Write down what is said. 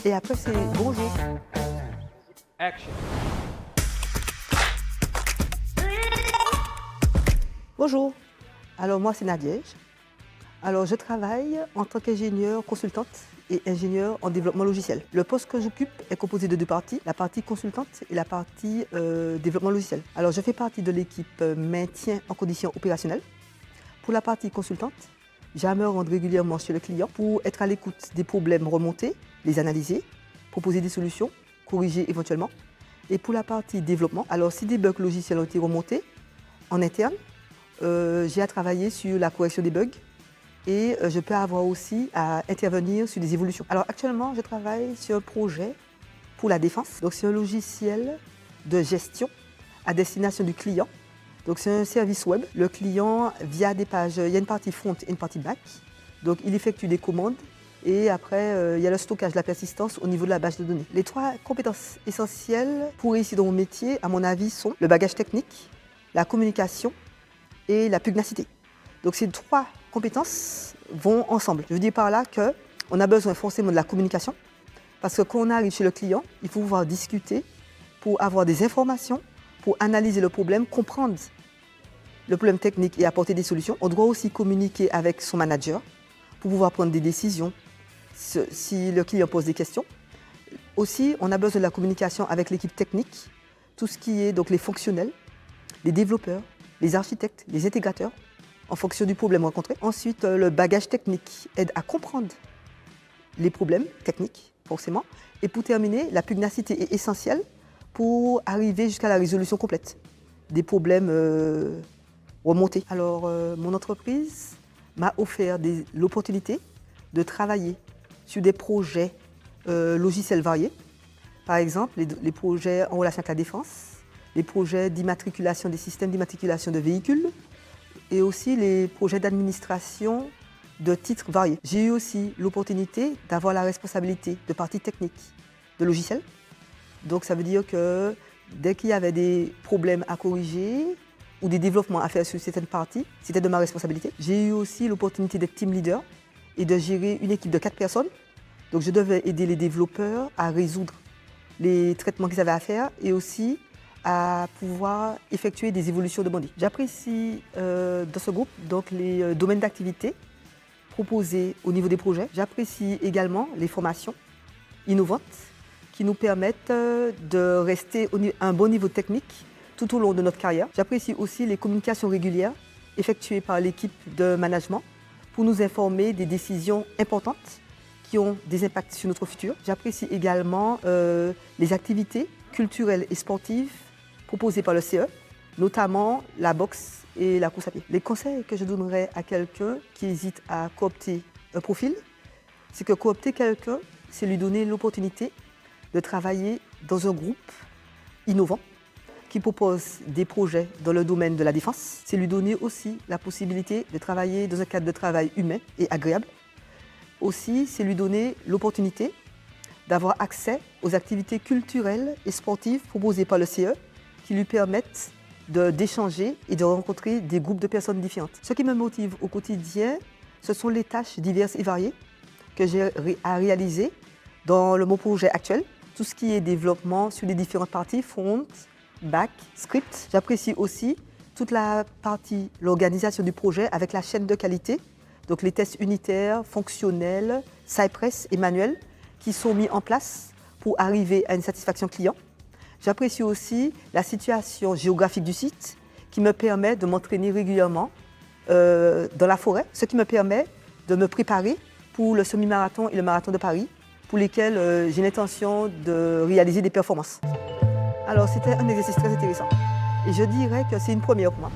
Et après, c'est bonjour. Action. Bonjour. Alors, moi, c'est Nadège. Alors, je travaille en tant qu'ingénieure consultante et ingénieure en développement logiciel. Le poste que j'occupe est composé de deux parties, la partie consultante et la partie développement logiciel. Alors, je fais partie de l'équipe maintien en conditions opérationnelles. Pour la partie consultante, j'aime me rendre régulièrement chez le client pour être à l'écoute des problèmes remontés, les analyser, proposer des solutions, corriger éventuellement. Et pour la partie développement, alors si des bugs logiciels ont été remontés en interne, j'ai à travailler sur la correction des bugs et je peux avoir aussi à intervenir sur des évolutions. Alors actuellement, je travaille sur un projet pour la défense. Donc c'est un logiciel de gestion à destination du client. Donc c'est un service web. Le client, via des pages, il y a une partie front et une partie back. Donc il effectue des commandes et après il y a le stockage de la persistance au niveau de la base de données. Les trois compétences essentielles pour réussir dans mon métier, à mon avis, sont le bagage technique, la communication et la pugnacité. Donc ces trois compétences vont ensemble. Je veux dire par là qu'on a besoin forcément de la communication parce que quand on arrive chez le client, il faut pouvoir discuter pour avoir des informations, pour analyser le problème, comprendre le problème technique et apporter des solutions. On doit aussi communiquer avec son manager pour pouvoir prendre des décisions si le client pose des questions. Aussi, on a besoin de la communication avec l'équipe technique, tout ce qui est donc les fonctionnels, les développeurs, les architectes, les intégrateurs, en fonction du problème rencontré. Ensuite, le bagage technique aide à comprendre les problèmes techniques, forcément. Et pour terminer, la pugnacité est essentielle pour arriver jusqu'à la résolution complète des problèmes remontés. Alors, mon entreprise m'a offert l'opportunité de travailler sur des projets logiciels variés. Par exemple, les projets en relation avec la défense, les projets d'immatriculation des systèmes d'immatriculation de véhicules et aussi les projets d'administration de titres variés. J'ai eu aussi l'opportunité d'avoir la responsabilité de partie technique de logiciels. Donc ça veut dire que dès qu'il y avait des problèmes à corriger ou des développements à faire sur certaines parties, c'était de ma responsabilité. J'ai eu aussi l'opportunité d'être team leader et de gérer une équipe de 4 personnes. Donc je devais aider les développeurs à résoudre les traitements qu'ils avaient à faire et aussi à pouvoir effectuer des évolutions demandées. J'apprécie dans ce groupe donc, les domaines d'activité proposés au niveau des projets. J'apprécie également les formations innovantes qui nous permettent de rester à un bon niveau technique tout au long de notre carrière. J'apprécie aussi les communications régulières effectuées par l'équipe de management pour nous informer des décisions importantes qui ont des impacts sur notre futur. J'apprécie également les activités culturelles et sportives proposées par le CE, notamment la boxe et la course à pied. Les conseils que je donnerais à quelqu'un qui hésite à coopter un profil, c'est que coopter quelqu'un, c'est lui donner l'opportunité de travailler dans un groupe innovant qui propose des projets dans le domaine de la défense. C'est lui donner aussi la possibilité de travailler dans un cadre de travail humain et agréable. Aussi, c'est lui donner l'opportunité d'avoir accès aux activités culturelles et sportives proposées par le CE qui lui permettent d'échanger et de rencontrer des groupes de personnes différentes. Ce qui me motive au quotidien, ce sont les tâches diverses et variées que j'ai à réaliser dans mon projet actuel. Tout ce qui est développement sur les différentes parties, front, back, script. J'apprécie aussi toute la partie, l'organisation du projet avec la chaîne de qualité, donc les tests unitaires, fonctionnels, Cypress et manuels qui sont mis en place pour arriver à une satisfaction client. J'apprécie aussi la situation géographique du site qui me permet de m'entraîner régulièrement dans la forêt, ce qui me permet de me préparer pour le semi-marathon et le marathon de Paris, pour lesquels j'ai l'intention de réaliser des performances. Alors c'était un exercice très intéressant et je dirais que c'est une première pour moi.